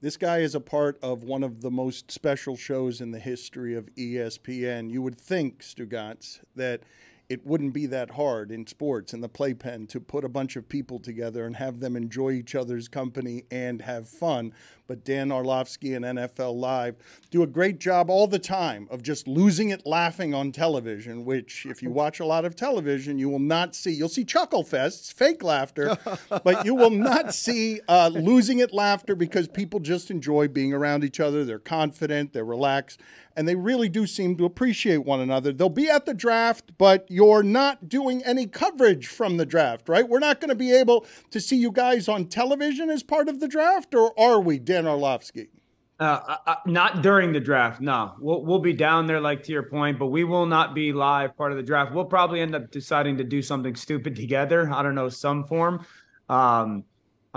This guy is a part of one of the most special shows in the history of ESPN. You would think, Stugotz, that it wouldn't be that hard in sports, in the playpen, to put a bunch of people together and have them enjoy each other's company and have fun. But Dan Orlovsky and NFL Live do a great job all the time of just losing it laughing on television, which if you watch a lot of television, you will not see. You'll see chuckle fests, fake laughter, but you will not see losing it laughter because people just enjoy being around each other. They're confident, they're relaxed, and they really do seem to appreciate one another. They'll be at the draft, but you're not doing any coverage from the draft, right? We're not going to be able to see you guys on television as part of the draft, or are we, Dan Orlovsky? Not during the draft, no. We'll be down there, like to your point, but we will not be live part of the draft. We'll probably end up deciding to do something stupid together. I don't know, some form on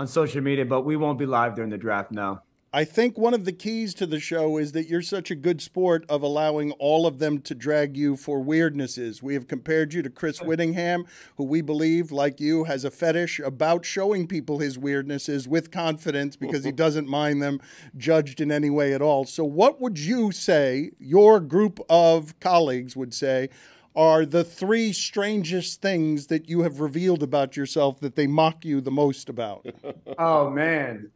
social media, but we won't be live during the draft, no. I think one of the keys to the show is that you're such a good sport of allowing all of them to drag you for weirdnesses. We have compared you to Chris Whittingham, who we believe, like you, has a fetish about showing people his weirdnesses with confidence because he doesn't mind them judged in any way at all. So what would you say, your group of colleagues would say, are the 3 strangest things that you have revealed about yourself that they mock you the most about? Oh, man.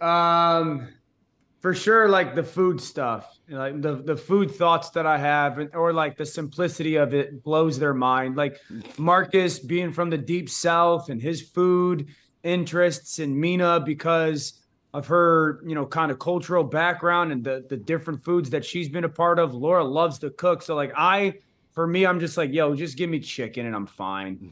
For sure, like the food stuff, like the food thoughts that I have, or like the simplicity of it blows their mind. Like Marcus being from the deep South and his food interests, and Mina because of her, kind of cultural background and the different foods that she's been a part of. Laura loves to cook. So like for me, I'm just like, yo, just give me chicken and I'm fine.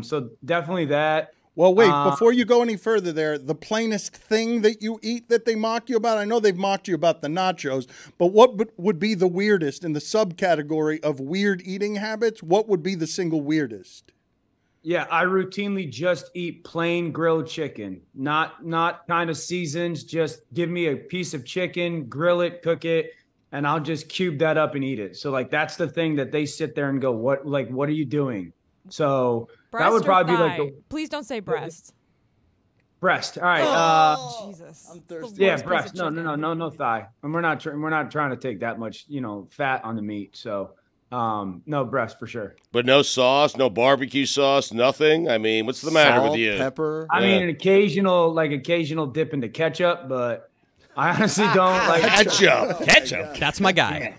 So definitely that. Well, wait, before you go any further there, the plainest thing that you eat that they mock you about? I know they've mocked you about the nachos, but what would be the weirdest in the subcategory of weird eating habits? What would be the single weirdest? Yeah, I routinely just eat plain grilled chicken, not kind of seasoned. Just give me a piece of chicken, grill it, cook it, and I'll just cube that up and eat it. So like that's the thing that they sit there and go, what are you doing? So breast that would probably thigh? Be like Please don't say breast. Breast. All right. Jesus. I'm thirsty. Yeah, breast. No thigh. And we're not trying to take that much, fat on the meat. So no breast for sure. But no sauce, no barbecue sauce, nothing. I mean, what's the matter with you? Pepper. I mean, an occasional dip into ketchup, but I honestly don't like ketchup. That's my guy.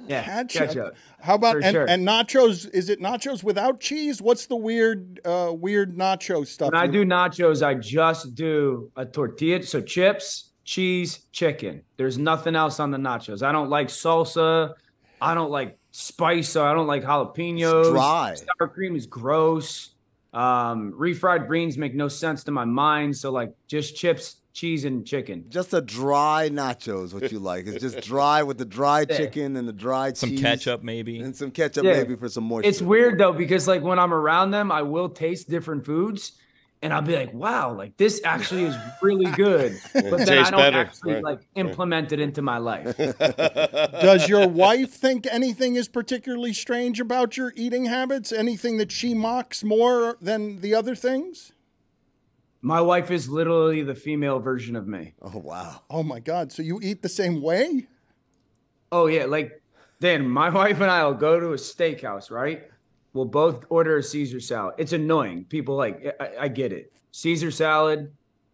Yeah, ketchup. How about sure. and nachos? Is it nachos without cheese? What's the weird nacho stuff? When I do nachos, I just do a tortilla, so chips, cheese, chicken. There's nothing else on the nachos. I don't like salsa. I don't like spice. So I don't like jalapenos. It's dry. Sour cream is gross. Refried beans make no sense to my mind. So like just chips, cheese, and chicken. Just a dry nachos, what you like. It's just dry with the dry chicken and the dry cheese. Some ketchup maybe. And some ketchup maybe for some moisture. It's weird though, because like when I'm around them, I will taste different foods and I'll be like, wow, like this actually is really good. But then I don't actually like implement it into my life. Does your wife think anything is particularly strange about your eating habits? Anything that she mocks more than the other things? My wife is literally the female version of me. Oh, wow. Oh, my God. So you eat the same way? Oh, yeah. Like, Dan, my wife and I will go to a steakhouse, right? We'll both order a Caesar salad. It's annoying. People like, I get it. Caesar salad.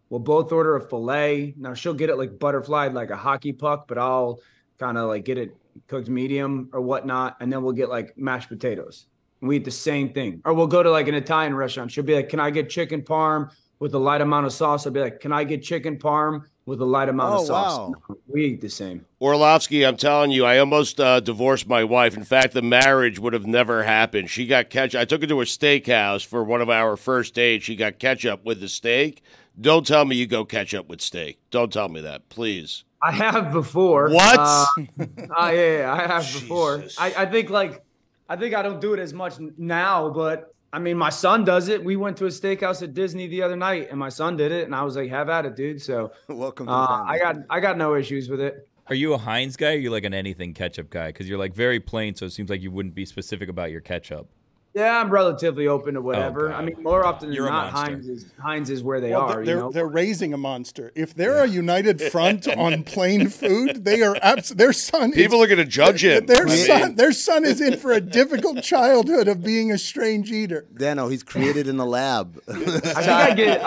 We'll both order a filet. Now, she'll get it like butterflied like a hockey puck, but I'll kind of like get it cooked medium or whatnot. And then we'll get like mashed potatoes. And we eat the same thing. Or we'll go to like an Italian restaurant. She'll be like, can I get chicken parm with a light amount of sauce? I'll be like, can I get chicken parm with a light amount of sauce? Wow. We eat the same. Orlovsky, I'm telling you, I almost divorced my wife. In fact, the marriage would have never happened. She got ketchup. I took her to a steakhouse for one of our first dates. She got ketchup with the steak. Don't tell me you go ketchup with steak. Don't tell me that, please. I have before. What? Yeah, I have before. I think I don't do it as much now, but I mean, my son does it. We went to a steakhouse at Disney the other night, and my son did it, and I was like, "Have at it, dude." So, welcome to the family. I got no issues with it. Are you a Heinz guy or are you like an anything ketchup guy? Because you're like very plain, so it seems like you wouldn't be specific about your ketchup. Yeah, I'm relatively open to whatever. God. I mean, more often than You're a not, monster. Heinz is where they Well, are. they're raising a monster. If they're a united front on plain food, they are their son. People are going to judge him. Their son is in for a difficult childhood of being a strange eater. Dano, he's created in the lab. I think I get.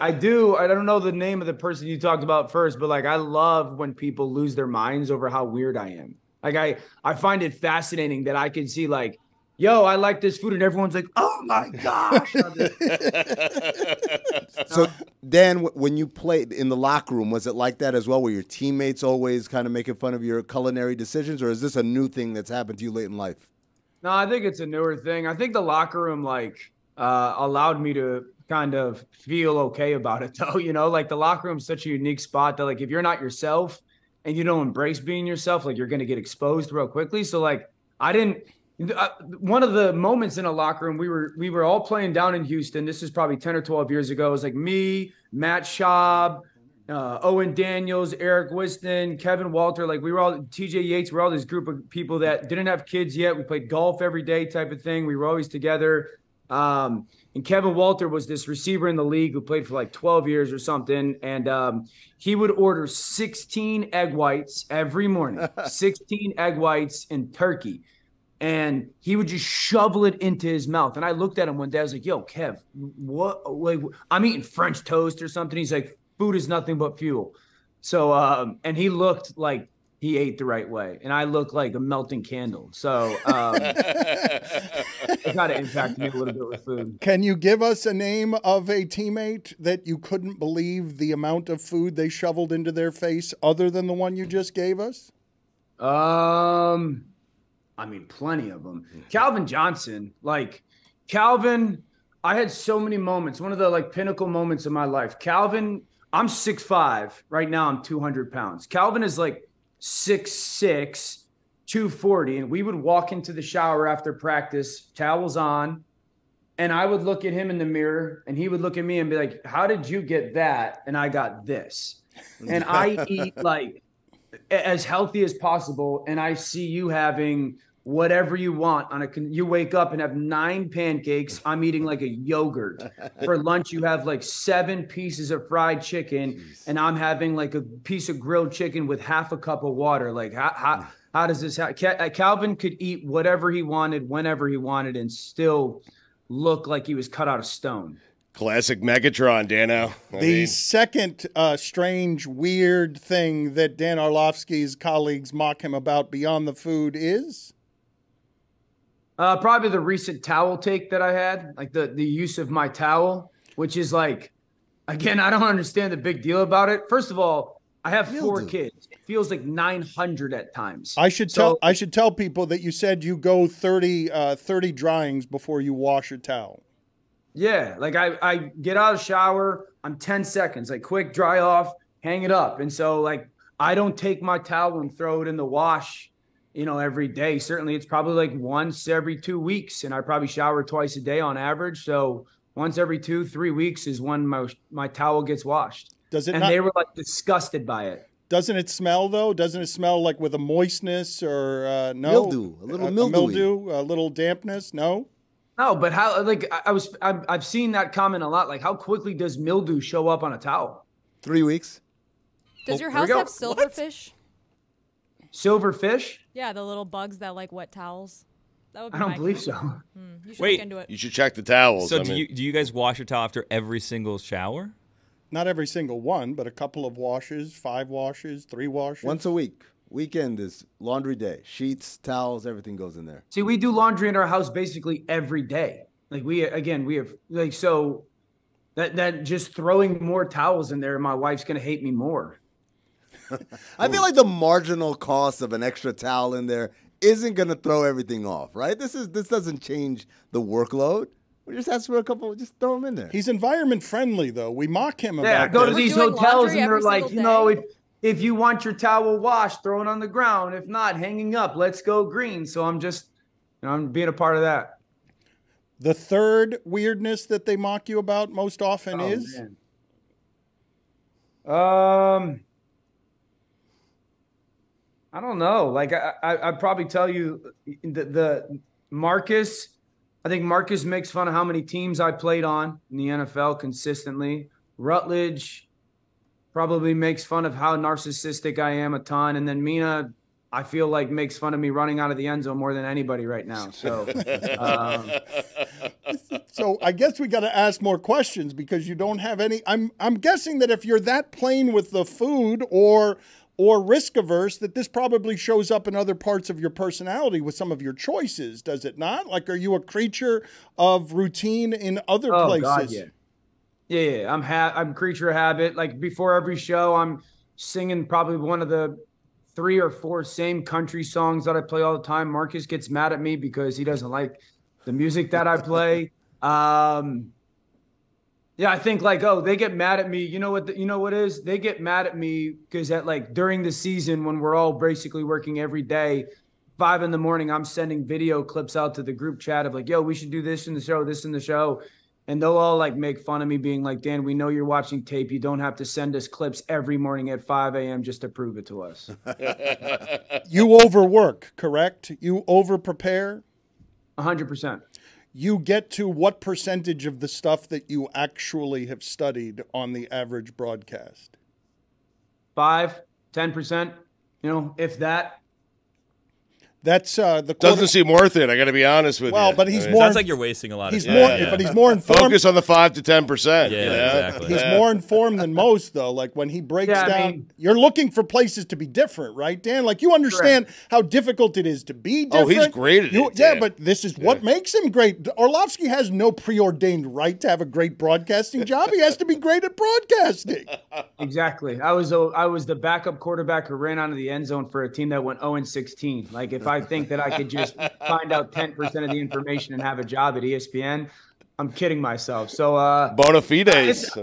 I do. I don't know the name of the person you talked about first, but like I love when people lose their minds over how weird I am. Like I find it fascinating that I can see like, yo, I like this food, and everyone's like, oh my gosh. So, Dan, when you played in the locker room, was it like that as well? Were your teammates always kind of making fun of your culinary decisions, or is this a new thing that's happened to you late in life? No, I think it's a newer thing. I think the locker room allowed me to kind of feel okay about it, though. You know, like the locker room is such a unique spot that like if you're not yourself and you don't embrace being yourself, like you're going to get exposed real quickly. So like one of the moments in a locker room, we were all playing down in Houston. This is probably 10 or 12 years ago. It was like me, Matt Schaub, Owen Daniels, Eric Wiston, Kevin Walter. Like we were all TJ Yates. We're all this group of people that didn't have kids yet. We played golf every day type of thing. We were always together. And Kevin Walter was this receiver in the league who played for like 12 years or something. And he would order 16 egg whites every morning, 16 egg whites and turkey. And he would just shovel it into his mouth. And I looked at him one day. I was like, yo, Kev, what? Like, I'm eating French toast or something. He's like, food is nothing but fuel. So, and he looked like he ate the right way. And I looked like a melting candle. So it kind of impacted me a little bit with food. Can you give us a name of a teammate that you couldn't believe the amount of food they shoveled into their face other than the one you just gave us? I mean, plenty of them. Calvin Johnson, like Calvin, I had so many moments. One of the like pinnacle moments of my life. Calvin, I'm 6'5". Right now I'm 200 pounds. Calvin is like 6'6", 240. And we would walk into the shower after practice, towels on. And I would look at him in the mirror and he would look at me and be like, how did you get that? And I got this. And I eat like as healthy as possible. And I see you having whatever you want you wake up and have 9 pancakes. I'm eating like a yogurt. For lunch, you have like 7 pieces of fried chicken. And I'm having like a piece of grilled chicken with half a cup of water. Like how does this happen? Calvin could eat whatever he wanted, whenever he wanted, and still look like he was cut out of stone. Classic Megatron, Dano. The second strange, weird thing that Dan Orlovsky's colleagues mock him about beyond the food is? Probably the recent towel take that I had, like the use of my towel, which is like, again, I don't understand the big deal about it. First of all, I have 4 kids. It feels like 900 at times. I should tell people that you said you go 30 dryings before you wash a towel. Yeah, like I get out of the shower, I'm 10 seconds, like quick dry off, hang it up. And so like I don't take my towel and throw it in the wash, every day. Certainly it's probably like once every 2 weeks, and I probably shower twice a day on average. So once every 2-3 weeks is when my towel gets washed. They were like disgusted by it. Doesn't it smell though? Doesn't it smell like with a moistness or no? Mildew, a little mildew, a little dampness? No. No, but how? Like I've seen that comment a lot. Like, how quickly does mildew show up on a towel? 3 weeks. Does your house have silverfish? Silverfish? Yeah, the little bugs that like wet towels. That would be I don't believe so. You should Wait, look into it. You should check the towels. So do you guys wash your towel after every single shower? Not every single one, but a couple of washes, 5 washes, 3 washes. Once a week. Weekend is laundry day. Sheets, towels, everything goes in there. See, we do laundry in our house basically every day. Like we have like, so that just throwing more towels in there, my wife's going to hate me more. I feel like the marginal cost of an extra towel in there isn't going to throw everything off, right? This doesn't change the workload. We just ask for a couple, just throw them in there. He's environment friendly though. We mock him about Yeah, go to this. these doing hotels laundry and they're every like, single if you want your towel washed, throw it on the ground. If not, hanging up, let's go green. So I'm just, I'm being a part of that. The third weirdness that they mock you about most often is? Man. I don't know. Like I'd probably tell you the Marcus, I think Marcus makes fun of how many teams I played on in the NFL consistently. Rutledge probably makes fun of how narcissistic I am a ton. And then Mina, I feel like makes fun of me running out of the end zone more than anybody right now. So, so I guess we got to ask more questions because you don't have any. I'm guessing that if you're that plain with the food or risk averse, that this probably shows up in other parts of your personality with some of your choices, does it not? Like, are you a creature of routine in other places? God, yeah. Yeah. I'm a creature of habit. Like before every show, I'm singing probably one of the 3 or 4 same country songs that I play all the time. Marcus gets mad at me because he doesn't like the music that I play. Yeah, I think like, they get mad at me. You know what is? They get mad at me because during the season when we're all basically working every day, 5 a.m, I'm sending video clips out to the group chat of like, yo, we should do this in the show. And they'll all make fun of me being like, Dan, we know you're watching tape. You don't have to send us clips every morning at 5 a.m. just to prove it to us. You overwork, correct? You over-prepare? 100%. You get to what percentage of the stuff that you actually have studied on the average broadcast? 5, 10%, if that. That's doesn't seem worth it. I got to be honest with you. Well, but he's more. Sounds like you're wasting a lot of time. But he's more informed. Focus on the 5 to 10%. Yeah, exactly. He's more informed than most, though. Like when he breaks down, you're looking for places to be different, right, Dan? Like you understand how difficult it is to be different. Oh, he's great at it. Yeah, but this is what makes him great. Orlovsky has no preordained right to have a great broadcasting job. He has to be great at broadcasting. Exactly. I was the backup quarterback who ran out of the end zone for a team that went 0-16. Like if I think that I could just find out 10% of the information and have a job at ESPN, I'm kidding myself. So bona fides.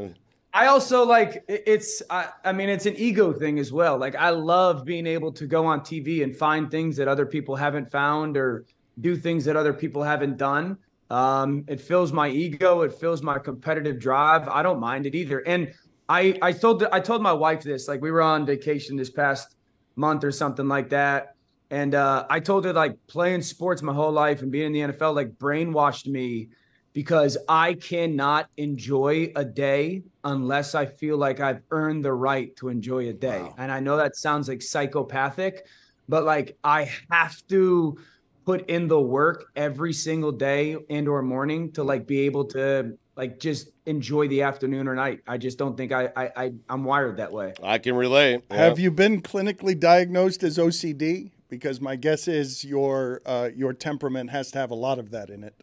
I also it's an ego thing as well. Like I love being able to go on TV and find things that other people haven't found or do things that other people haven't done. It fills my ego. It fills my competitive drive. I don't mind it either. And I told my wife this, like we were on vacation this past month or something like that. And I told her playing sports my whole life and being in the NFL brainwashed me because I cannot enjoy a day unless I feel like I've earned the right to enjoy a day. Wow. And I know that sounds like psychopathic, but I have to put in the work every single day and or morning to be able to just enjoy the afternoon or night. I just don't think I'm wired that way. I can relate. Yeah. Have you been clinically diagnosed as OCD? Because my guess is your temperament has to have a lot of that in it.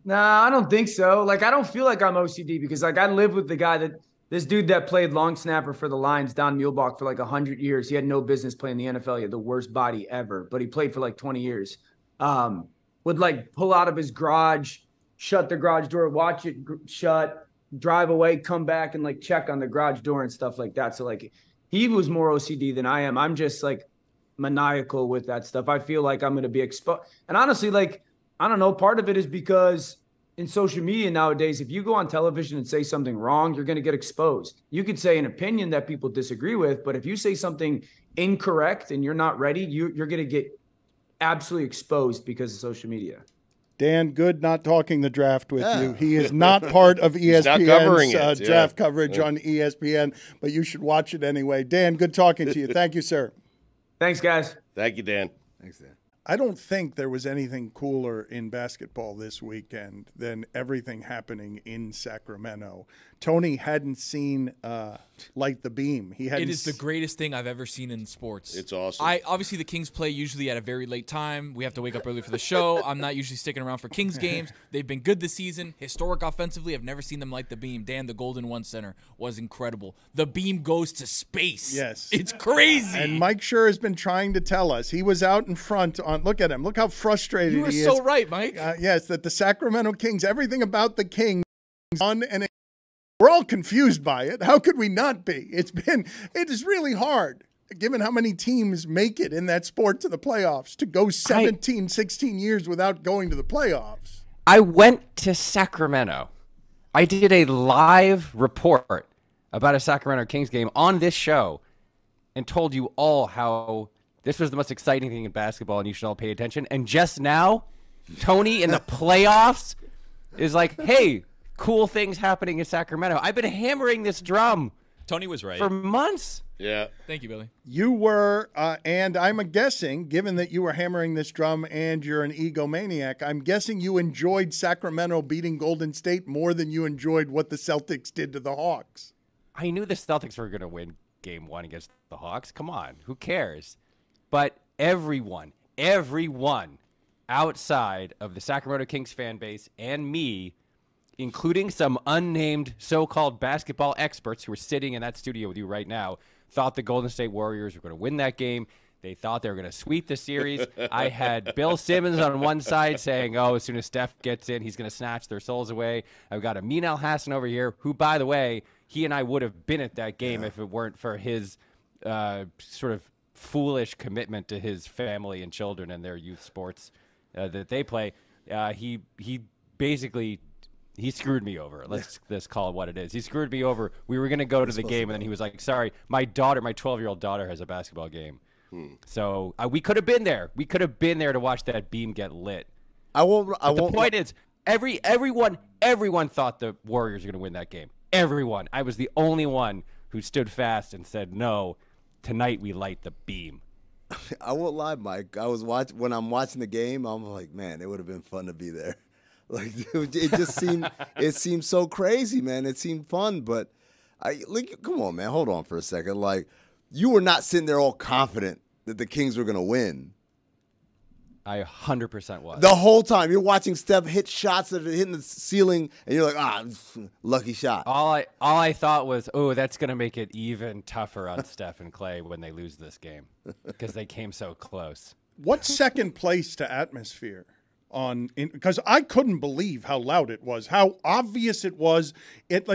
Nah, I don't think so. I don't feel like I'm OCD because I live with the guy this dude that played long snapper for the Lions, Don Muehlbach, for 100 years. He had no business playing the NFL. He had the worst body ever, but he played for 20 years. Would pull out of his garage, shut the garage door, watch it shut, drive away, come back and check on the garage door and stuff like that. So he was more OCD than I am. I'm just maniacal with that stuff. I feel like I'm going to be exposed. And honestly, I don't know, part of it is because in social media nowadays, if you go on television and say something wrong, you're going to get exposed. You could say an opinion that people disagree with, but if you say something incorrect and you're not ready, you're going to get absolutely exposed because of social media. Dan, good not talking the draft with you. He is not part of ESPN's draft coverage on ESPN, but you should watch it anyway. Dan, good talking to you. Thank you, sir. Thanks, guys. Thank you, Dan. Thanks, Dan. I don't think there was anything cooler in basketball this weekend than everything happening in Sacramento. Tony hadn't seen Light the Beam. It is the greatest thing I've ever seen in sports. It's awesome. Obviously, the Kings play usually at a very late time. We have to wake up early for the show. I'm not usually sticking around for Kings games. They've been good this season. Historic offensively. I've never seen them light the beam. Dan, the Golden One Center, was incredible. The beam goes to space. Yes. It's crazy. And Mike Schur has been trying to tell us. He was out in front on, look at him. Look how frustrated he is. You were so right, Mike. Yes, that the Sacramento Kings, everything about the Kings on and we're all confused by it. How could we not be? It is really hard, given how many teams make it in that sport to the playoffs, to go 16 years without going to the playoffs. I went to Sacramento. I did a live report about a Sacramento Kings game on this show and told you all how this was the most exciting thing in basketball and you should all pay attention. And just now, Tony in the playoffs is like, hey, cool things happening in Sacramento. I've been hammering this drum. Tony was right. For months. Yeah. Thank you, Billy. You were, and I'm guessing, given that you were hammering this drum and you're an egomaniac, I'm guessing you enjoyed Sacramento beating Golden State more than you enjoyed what the Celtics did to the Hawks. I knew the Celtics were going to win Game 1 against the Hawks. Come on. Who cares? But everyone outside of the Sacramento Kings fan base and me, including some unnamed so-called basketball experts who are sitting in that studio with you right now, thought the Golden State Warriors were going to win that game. They thought they were going to sweep the series. I had Bill Simmons on one side saying, as soon as Steph gets in, he's going to snatch their souls away. I've got Amin Hassan over here, who, by the way, he and I would have been at that game if it weren't for his sort of foolish commitment to his family and children and their youth sports that they play. He basically... He screwed me over. Let's call it what it is. He screwed me over. We were going to go to the game, and then he was like, sorry, my 12-year-old daughter has a basketball game. So we could have been there. We could have been there to watch that beam get lit. The point is, everyone thought the Warriors were going to win that game. Everyone. I was the only one who stood fast and said, no, tonight we light the beam. I won't lie, Mike. When I'm watching the game, I'm like, man, it would have been fun to be there. Like it just seemed so crazy, man. It seemed fun, but come on, man. Hold on for a second. Like, you were not sitting there all confident that the Kings were going to win. I 100% was. The whole time you're watching Steph hit shots that are hitting the ceiling, and you're like, lucky shot. All I thought was, that's going to make it even tougher on Steph and Clay when they lose this game because they came so close. What's second place to atmosphere? Because I couldn't believe how loud it was, how obvious it was.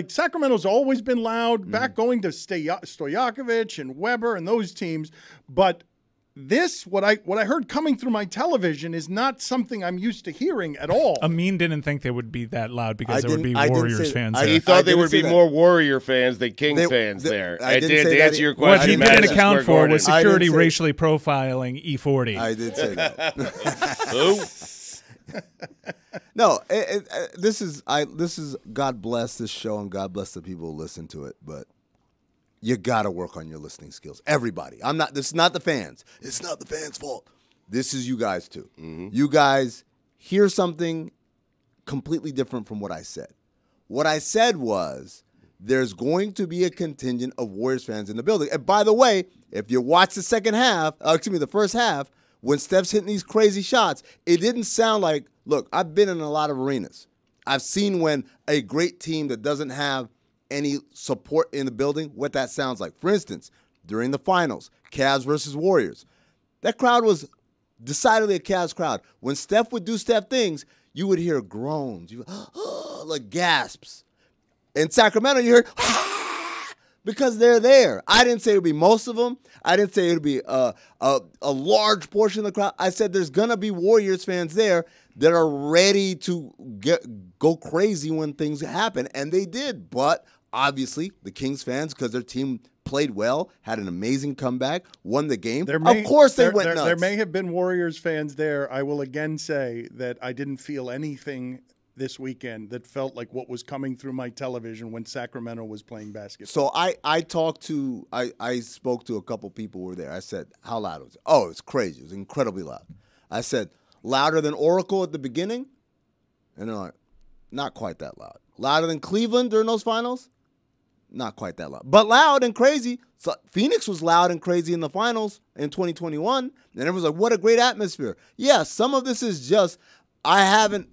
Sacramento's always been loud, back going to Stojakovic and Weber and those teams. But this, what I heard coming through my television, is not something I'm used to hearing at all. Amin didn't think they would be that loud because there would be Warriors fans there. He thought there would be more Warrior fans than Kings fans there. I didn't say to answer your question, what he didn't account for was security racially profiling E40. I did say that. Who? No, this is God bless this show and God bless the people who listen to it, but you got to work on your listening skills. Everybody. This is not the fans. It's not the fans' fault. This is you guys too. Mm-hmm. You guys hear something completely different from what I said. What I said was there's going to be a contingent of Warriors fans in the building. And by the way, if you watch the first half, when Steph's hitting these crazy shots, it didn't sound like, look, I've been in a lot of arenas. I've seen when a great team that doesn't have any support in the building, what that sounds like. For instance, during the finals, Cavs versus Warriors, that crowd was decidedly a Cavs crowd. When Steph would do Steph things, you would hear groans, like gasps. In Sacramento, you heard, because they're there. I didn't say it would be most of them. I didn't say it would be a large portion of the crowd. I said there's going to be Warriors fans there that are ready to go crazy when things happen, and they did. But obviously, the Kings fans, because their team played well, had an amazing comeback, won the game. Of course they went nuts. There may have been Warriors fans there. I will again say that I didn't feel anything this weekend that felt like what was coming through my television when Sacramento was playing basketball. So I spoke to a couple people who were there. I said, how loud was it? Oh, it's crazy. It was incredibly loud. I said, louder than Oracle at the beginning? And they're like, not quite that loud. Louder than Cleveland during those finals? Not quite that loud. But loud and crazy. So Phoenix was loud and crazy in the finals in 2021. And everyone's like, what a great atmosphere. Yeah, some of this is just, I haven't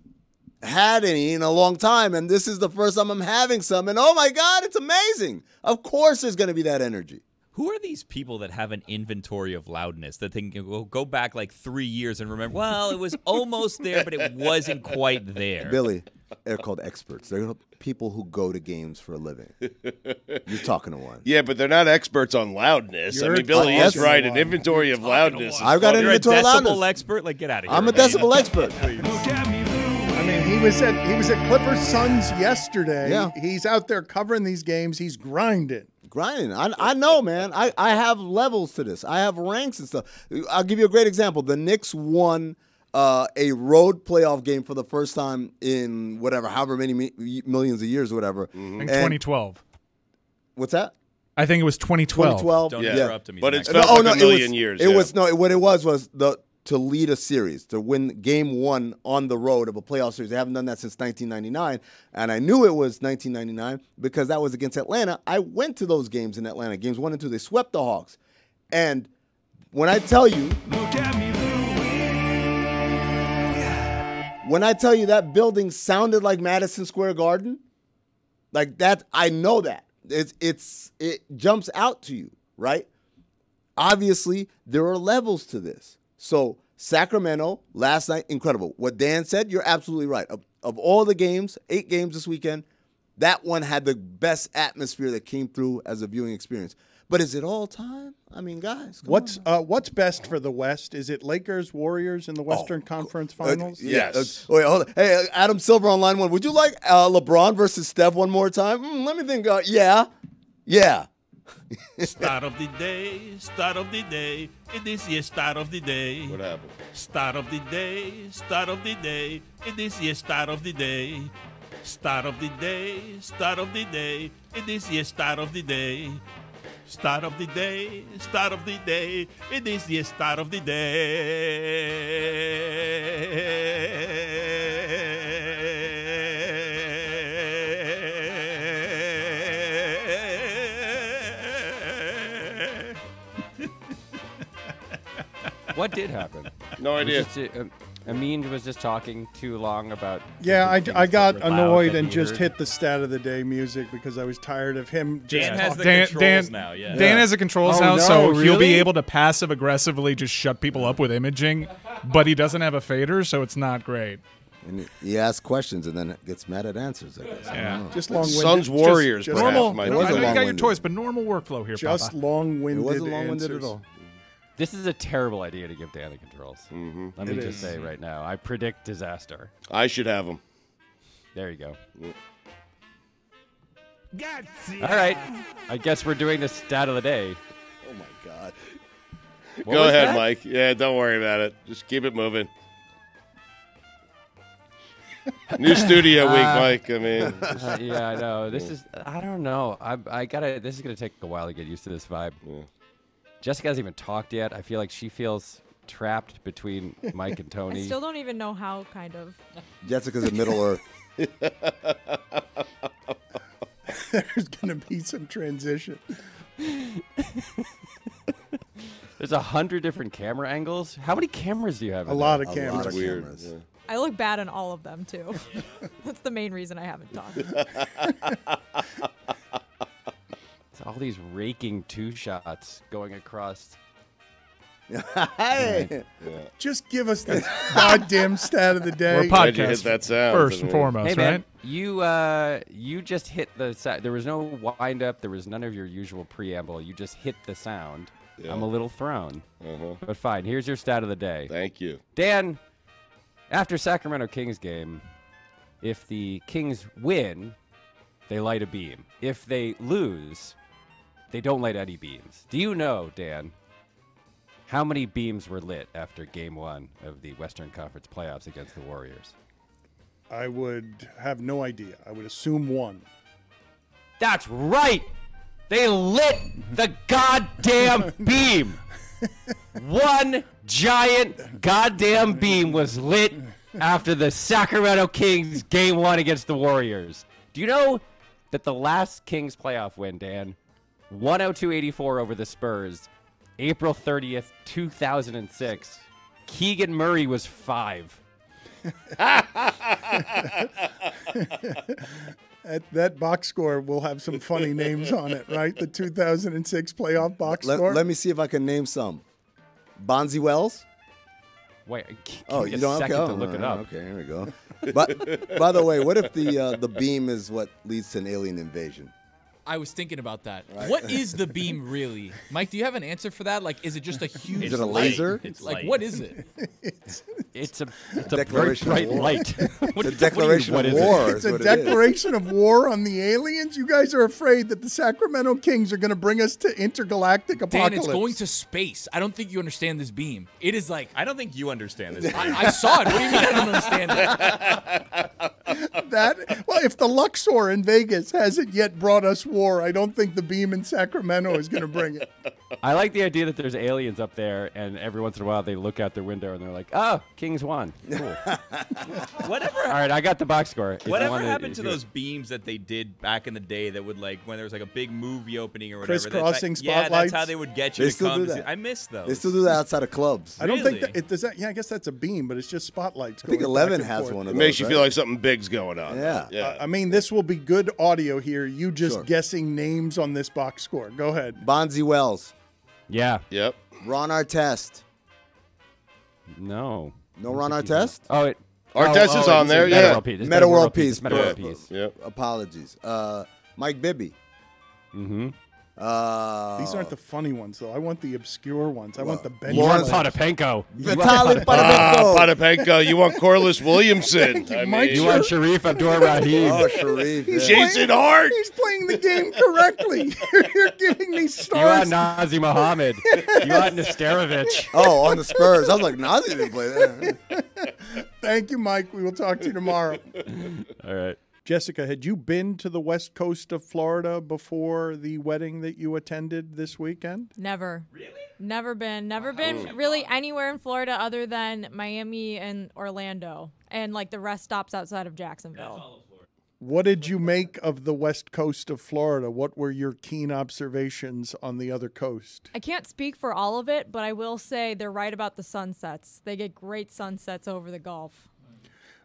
had any in a long time, and this is the first time I'm having some, and oh my God, it's amazing. Of course there's going to be that energy. Who are these people that have an inventory of loudness that think go back like 3 years and remember, well, it was almost there, but it wasn't quite there? Billy, they're called experts. They're people who go to games for a living. You're talking to one. Yeah, but they're not experts on loudness. Billy is right. An inventory of loudness. I've got an inventory of loudness. You're a decibel expert? Like, get out of here. I'm a decibel expert. I mean, he was at Clippers Suns yesterday. Yeah. He's out there covering these games. He's grinding. I know, man. I have levels to this. I have ranks and stuff. I'll give you a great example. The Knicks won a road playoff game for the first time in however many millions of years or whatever. I think 2012. What's that? I think it was 2012. 2012. Don't interrupt him. But it's felt like a million years. What it was to lead a series, to win game one on the road of a playoff series. They haven't done that since 1999, and I knew it was 1999 because that was against Atlanta. I went to those games in Atlanta, games 1 and 2. They swept the Hawks. And when I tell you, that building sounded like Madison Square Garden, like that, I know that. It jumps out to you, right? Obviously, there are levels to this. So Sacramento last night, incredible. What Dan said, you're absolutely right. Of all the games, 8 games this weekend, that one had the best atmosphere that came through as a viewing experience. But is it all time? I mean, guys, what's best for the West? Is it Lakers Warriors in the Western Conference Finals? Yes. Wait, hold on. Hey, Adam Silver on line 1. Would you like LeBron versus Steph one more time? Let me think. Yeah. Start of the day, start of the day. It is your start of the day. What happened? Start of the day, start of the day. It is your start of the day. Start of the day, start of the day. It is your start of the day. Start of the day, start of the day. It is the start of the day. What did happen? No idea. Amin was just talking too long about. Yeah, I got annoyed and just hit the stat of the day music because I was tired of him. Dan has the controls now. Yeah. Dan has the controls now, so he'll be able to passive aggressively just shut people up with imaging, but he doesn't have a fader, so it's not great. And he asks questions and then gets mad at answers, I guess. Yeah. Just long-winded. Suns Warriors. Just normal. half I know you got your choice, but normal workflow here, Just Papa. long-winded. It wasn't long-winded answers. at all. This is a terrible idea to give Dan the controls. Mm-hmm. Let me just say right now, I predict disaster. I should have them. There you go. All right. I guess we're doing the stat of the day. Oh, my God. What Go was ahead, that? Mike. Yeah, don't worry about it. Just keep it moving. New studio week, Mike. I mean, yeah, I know. This is, I don't know. This is going to take a while to get used to this vibe. Yeah. Jessica hasn't even talked yet. I feel like she feels trapped between Mike and Tony. I still don't even know how, kind of. Jessica's in Middle Earth. There's going to be some transition. There's 100 different camera angles. How many cameras do you have? A lot of cameras. Lot of weird. cameras. Yeah. I look bad in all of them, too. That's the main reason I haven't talked. It's all these raking 2 shots going across. Hey. Just give us the goddamn stat of the day. We're a Glad you podcast hit that sound. first and foremost, Hey man, right? you just hit the sound. There was no wind up. There was none of your usual preamble. You just hit the sound. Yeah. I'm a little thrown, Uh-huh. but fine. Here's your stat of the day. Thank you. Dan, after Sacramento Kings game, if the Kings win, they light a beam. If they lose, they don't light any beams. Do you know, Dan, how many beams were lit after Game 1 of the Western Conference playoffs against the Warriors? I would have no idea. I would assume 1. That's right! They lit the goddamn beam! One giant goddamn beam was lit after the Sacramento Kings Game 1 against the Warriors. Do you know that the last Kings playoff win, Dan, 102-84 over the Spurs, April 30th, 2006, Keegan Murray was 5. That box score will have some funny names on it, right? The 2006 playoff box score. Let me see if I can name some. Bonzi Wells? Wait, Oh, give you me a don't second okay. to look it up. Okay, here we go. But by the way, what if the beam is what leads to an alien invasion? I was thinking about that. What is the beam really? Mike, do you have an answer for that? Like, is it just a huge Is it a light? laser? It's Like, light. what is it? It's a declaration very of bright war. light. It's a declaration of war. It's a declaration of war on the aliens. You guys are afraid that the Sacramento Kings are going to bring us to intergalactic Dan, apocalypse. it's going to space. I don't think you understand this beam. It is like I don't think you understand this. I saw it. What do you mean I don't understand it? Well, if the Luxor in Vegas hasn't yet brought us war, I don't think the beam in Sacramento is going to bring it. I like the idea that there's aliens up there, and every once in a while they look out their window and they're like, "Oh, Kings won. Cool." Whatever. All right, I got the box score. If you Whatever wanna- happened if to you- those beams that they did back in the day that would like when there was like a big movie opening or whatever? Crisscrossing Yeah, that's spotlights? how they would get you They to still come. do to see- that. I miss those. They still do that outside of clubs. I don't think Really? that it does that. Yeah, I guess that's a beam, but it's just spotlights. I think going 11 back and has forth. one of It those. makes you right? feel like something big's going on. Yeah. Yeah. I mean, this will be good audio here. You just Sure. guessing names on this box score. Go ahead. Bonzi Wells, Yeah. Yep. Ron Artest. No. No Ron Artest? Oh, it. Artest is on there. Meta Yeah. World Peace. It's Meta World Peace. It's Meta World Peace. Yep. Apologies. Mike Bibby. Mm-hmm. These aren't the funny ones, though. I want the obscure ones. I want the bench. Lawrence players. Potapenko. Vitaly Ah, Potapenko. Potapenko. You want Corliss Williamson. I Mike mean, You want Sharif Abdur-Rahim. Oh, Sharif. He's Yeah. Jason Hart. He's playing the game correctly. You're giving me You stars. want Nazi Muhammad. You want Nesterovic. Oh, on the Spurs. I was like, Nazi didn't play there. Thank you, Mike. We will talk to you tomorrow. All right. Jessica, had you been to the west coast of Florida before the wedding that you attended this weekend? Never. Really? Never been really anywhere in Florida other than Miami and Orlando, and like the rest stops outside of Jacksonville. What did you make of the west coast of Florida? What were your keen observations on the other coast? I can't speak for all of it, but I will say they're right about the sunsets. They get great sunsets over the Gulf.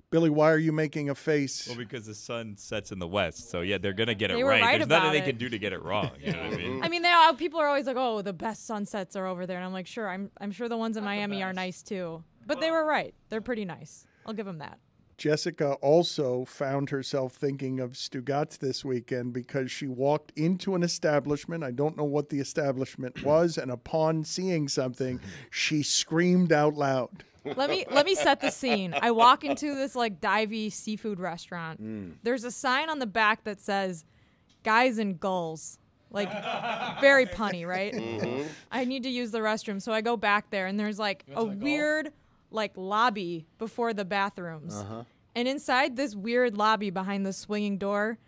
Billy, why are you making a face? Well, because the sun sets in the west, so yeah, they're gonna get They it were right. right There's nothing about they it. can do to get it wrong. You know what I mean? I mean, people are always like, "Oh, the best sunsets are over there," and I'm like, "Sure, I'm sure the ones in Miami are nice too." But they were right; they're pretty nice. I'll give them that. Jessica also found herself thinking of Stugotz this weekend because she walked into an establishment. I don't know what the establishment was, and upon seeing something, she screamed out loud. Let me set the scene. I walk into this like divey seafood restaurant. There's a sign on the back that says "Guys and Gulls." Like very punny, right? I need to use the restroom, so I go back there, and there's like a weird like lobby before the bathrooms. And inside this weird lobby behind the swinging door,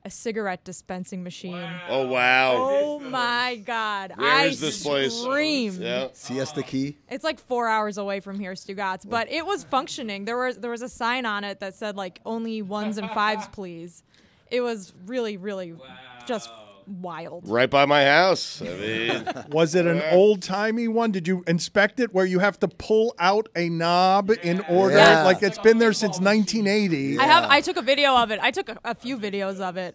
a cigarette dispensing machine. Oh, wow. Oh my God. Where is this place? Screamed. Yeah. Siesta Key. It's like 4 hours away from here, Stugotz, but it was functioning. There was a sign on it that said like only 1s and 5s, please. It was really, really just wild. Right by my house. I mean, Was it an old-timey one? Did you inspect it where you have to pull out a knob in order? Yeah. Like it's been there since 1980. I took a video of it. I took a few videos of it.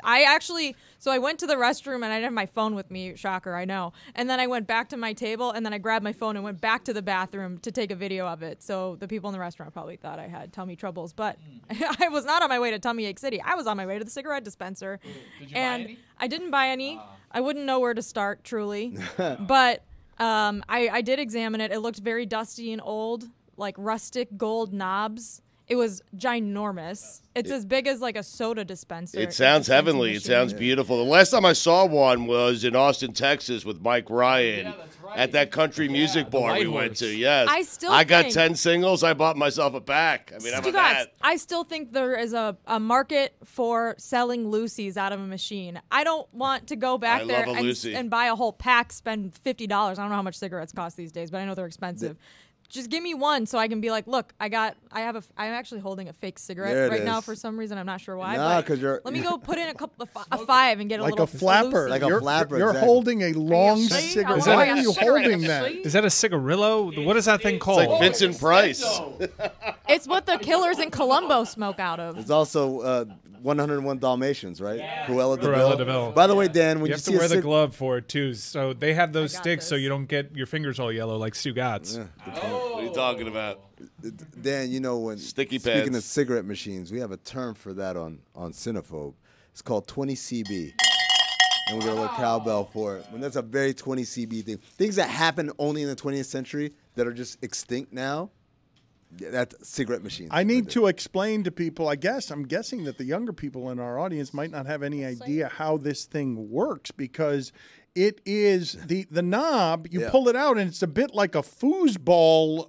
So I went to the restroom and I didn't have my phone with me. Shocker, I know. And then I went back to my table and then I grabbed my phone and went back to the bathroom to take a video of it. So the people in the restaurant probably thought I had tummy troubles, but I was not on my way to Tummy Ache City. I was on my way to the cigarette dispenser. Did you buy any? I didn't buy any. I wouldn't know where to start, truly. But I did examine it. It looked very dusty and old, like rustic gold knobs. It was ginormous. It's as big as like a soda dispenser. it sounds heavenly. It sounds beautiful. The last time I saw one was in Austin, Texas with Mike Ryan at that country music bar we went to. Yes. I got think- 10 singles. I bought myself a pack. I mean, how about that? I still think there is a market for selling Lucy's out of a machine. I don't want to go back I there love a Lucy. and buy a whole pack, spend $50. I don't know how much cigarettes cost these days, but I know they're expensive. Just give me one so I can be like, look, I'm actually holding a fake There cigarette it right now is. for some reason. I'm not sure why. Nah, but 'cause you're- let me go put in a 5 and get a Like little a flapper. Lucy. Like a flapper, You're exactly. holding a long see? cigarette. I Why want are a you cigarette, holding that? actually. Is that a cigarillo? What is that thing It's called? like Vincent Price. It's what the killers in Colombo smoke out of. It's also 101 Dalmatians, right? Cruella de Cruella Vil. de Vil. By the way, Dan, when You you, have see to wear a the cig- glove for it too. So they have those got sticks so this. you don't get your fingers all yellow like Stugotz. What are you talking about? Dan, you know when Sticky speaking pads. of cigarette machines, we have a term for that on Cinephobe. It's called 20 CB. And we're gonna look cowbell for it. When that's a very 20 CB thing. Things that happen only in the 20th century that are just extinct now. Yeah, that's cigarette machines. I need to explain to people, I'm guessing that the younger people in our audience might not have any idea how this thing works, because it is the knob, you pull it out, and it's a bit like a foosball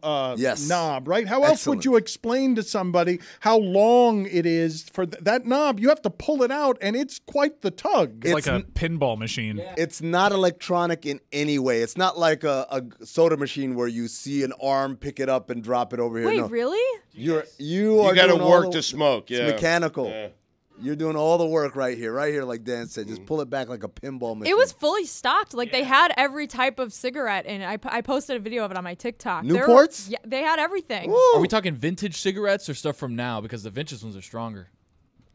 knob, right? How else would you explain to somebody how long it is for that knob? You have to pull it out, and it's quite the tug. It's like a pinball machine. Yeah. It's not electronic in any way. It's not like a soda machine where you see an arm pick it up and drop it over here. Wait, really? You got to work to smoke. It's mechanical. Yeah. You're doing all the work right here, like Dan said. Just pull it back like a pinball machine. It was fully stocked. Like they had every type of cigarette, and I posted a video of it on my TikTok. Newports? Yeah, they had everything. Woo. Are we talking vintage cigarettes or stuff from now? Because the vintage ones are stronger.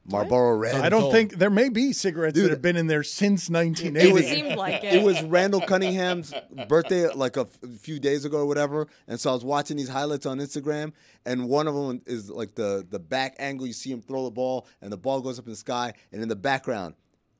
Marlboro Red. I don't think there may be cigarettes that have been in there since 1980. It seemed like it. It was Randall Cunningham's birthday like a few days ago or whatever, and so I was watching these highlights on Instagram, and one of them is like the back angle. You see him throw the ball, and the ball goes up in the sky, and in the background,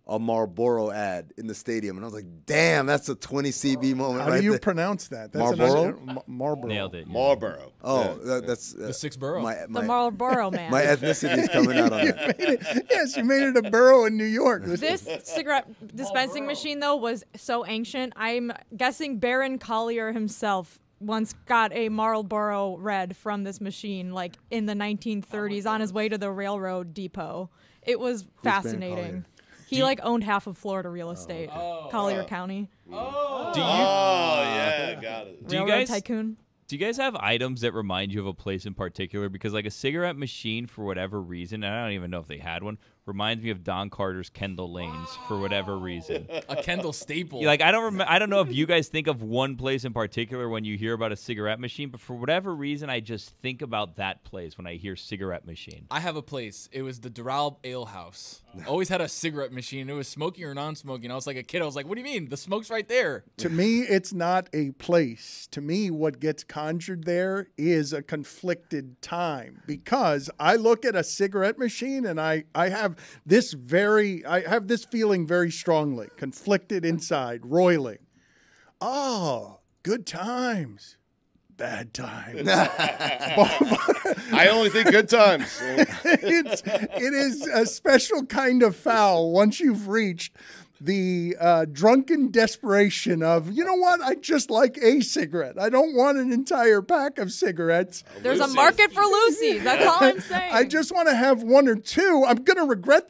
a Marlboro ad in the stadium, and I was like, "Damn, that's a 20 CB moment." How do you pronounce that? That's Marlboro. Marlboro. Nailed it. Yeah. Marlboro. Oh, that's the 6 borough. The Marlboro man. My ethnicity is coming out on that. Yes, you made it a borough in New York. This cigarette dispensing machine, though, was so ancient. I'm guessing Baron Collier himself once got a Marlboro Red from this machine, like in the 1930s, on his way to the railroad depot. It was fascinating. He owned half of Florida real estate, Collier County. Yeah, got it. Railroad tycoon. Do you guys have items that remind you of a place in particular? Because like a cigarette machine, for whatever reason, and I don't even know if they had one, reminds me of Don Carter's Kendall Lanes for whatever reason. A Kendall staple. Like I don't know if you guys think of one place in particular when you hear about a cigarette machine, but for whatever reason, I just think about that place when I hear cigarette machine. I have a place. It was the Doral Ale House. Always had a cigarette machine. It was smoking or non-smoking. I was like a kid. I was like, what do you mean? The smoke's right there. To me, it's not a place. To me, what gets conjured there is a conflicted time, because I look at a cigarette machine and I have this feeling very strongly, conflicted inside, roiling. Oh, good times. Bad times. I only think good times. It is a special kind of foul once you've reached the drunken desperation of, you know what, I just like a cigarette. I don't want an entire pack of cigarettes. There's a market for Lucy's. That's all I'm saying. I just want to have one or two. I'm going to regret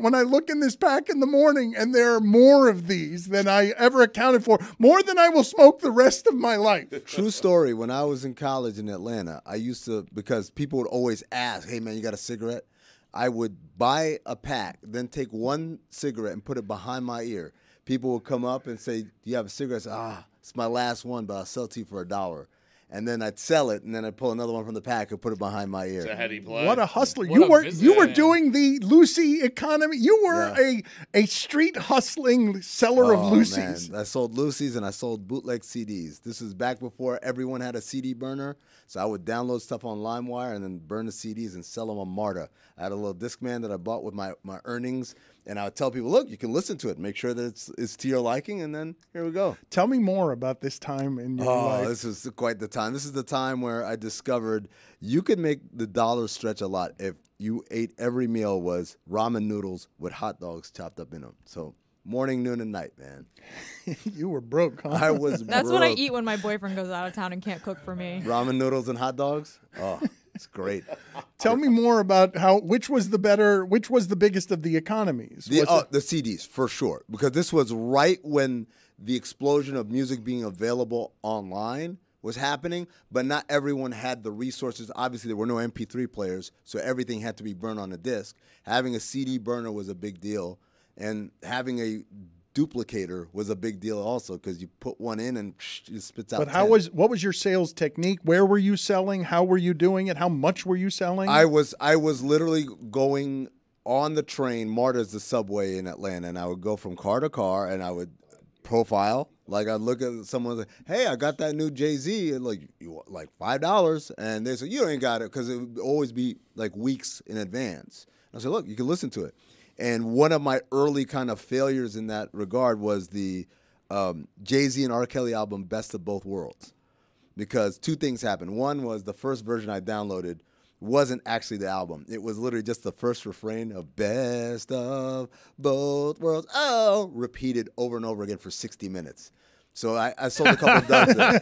when I look in this pack in the morning and there are more of these than I ever accounted for, more than I will smoke the rest of my life. True story. When I was in college in Atlanta, I used to, because people would always ask, hey, man, you got a cigarette? I would buy a pack, then take one cigarette and put it behind my ear. People would come up and say, do you have a cigarette? I say, it's my last one, but I'll sell it to you for $1. And then I'd sell it, and then I'd pull another one from the pack and put it behind my ear. So how do you play? What a hustler. You were doing the Lucy economy. You were a street hustling seller of Lucy's. Man. I sold Lucy's and I sold bootleg CDs. This is back before everyone had a CD burner. So I would download stuff on LimeWire and then burn the CDs and sell them on Marta. I had a little Discman that I bought with my earnings, and I would tell people, look, you can listen to it. Make sure that it's to your liking, and then here we go. Tell me more about this time in your life. Oh, this is quite the time. This is the time where I discovered you could make the dollar stretch a lot if you ate every meal was ramen noodles with hot dogs chopped up in them. So morning, noon, and night, man. You were broke, huh? I was broke. That's what I eat when my boyfriend goes out of town and can't cook for me. Ramen noodles and hot dogs? Oh, it's great. Tell me more about which was the biggest of the economies? The CDs, for sure. Because this was right when the explosion of music being available online was happening, but not everyone had the resources. Obviously, there were no MP3 players, so everything had to be burned on a disc. Having a CD burner was a big deal, and having a duplicator was a big deal also, because you put one in and it spits out. But what was your sales technique? Where were you selling? How were you doing it? How much were you selling? I was literally going on the train. MARTA's the subway in Atlanta, and I would go from car to car, and I would profile. Like, I'd look at someone like, hey, I got that new Jay-Z, and like $5, and they say, you ain't got it, because it would always be like weeks in advance. I said, look, you can listen to it. And one of my early kind of failures in that regard was the Jay-Z and R. Kelly album, Best of Both Worlds. because two things happened. One was the first version I downloaded wasn't actually the album. It was literally just the first refrain of Best of Both Worlds, oh, repeated over and over again for 60 minutes. So I sold a couple of duds there.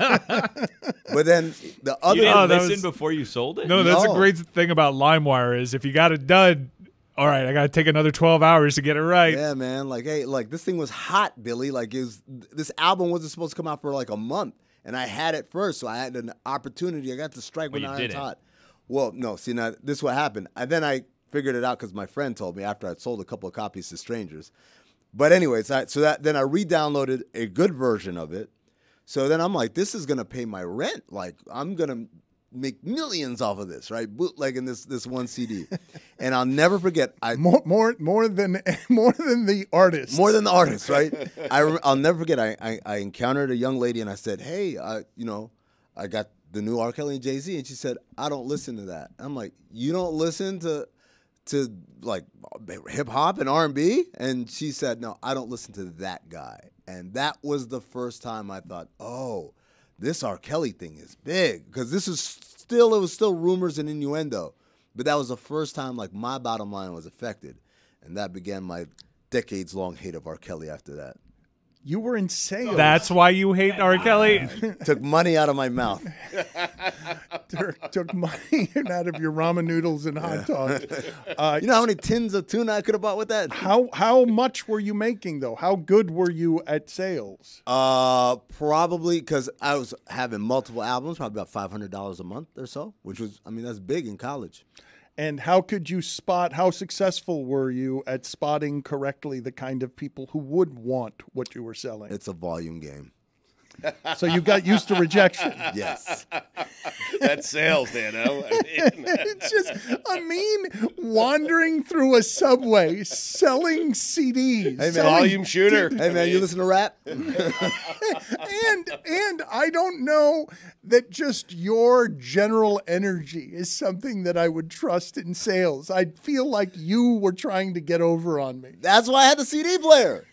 But then the other... You didn't listen before you sold it? No, that's a great thing about LimeWire is if you got a dud, all right, I got to take another 12 hours to get it right. Yeah, man. Like, hey, like this thing was hot, Billy. Like, this album wasn't supposed to come out for like a month, and I had it first, so I had an opportunity. I got to strike when I was hot. Well, no, see, now this is what happened. Then I figured it out because my friend told me after I'd sold a couple of copies to strangers. But anyways, then I re-downloaded a good version of it. So then I'm like, this is gonna pay my rent. Like, I'm gonna make millions off of this, right? Bootlegging this one CD, and I'll never forget. More than the artist. More than the artist, right? I'll never forget. I encountered a young lady, and I said, hey, I got the new R. Kelly and Jay-Z, and she said, I don't listen to that. I'm like, you don't listen to like hip hop and R&B? And she said, no, I don't listen to that guy. And that was the first time I thought, oh, this R. Kelly thing is big, because it was still rumors and innuendo. But that was the first time like my bottom line was affected. And that began my decades-long hate of R. Kelly after that. You were in sales. That's why you hate R. Kelly? Took money out of my mouth. Took money out of your ramen noodles and hot dogs. You know how many tins of tuna I could have bought with that? How much were you making, though? How good were you at sales? Probably, because I was having multiple albums, probably about $500 a month or so, which was, that's big in college. And how could you how successful were you at spotting correctly the kind of people who would want what you were selling? It's a volume game. So you got used to rejection. Yes. That's sales, Dano. It's just Amin wandering through a subway selling CDs. Hey, man, volume shooter. Hey, man, you listen to rap? And I don't know that just your general energy is something that I would trust in sales. I feel like you were trying to get over on me. That's why I had the CD player.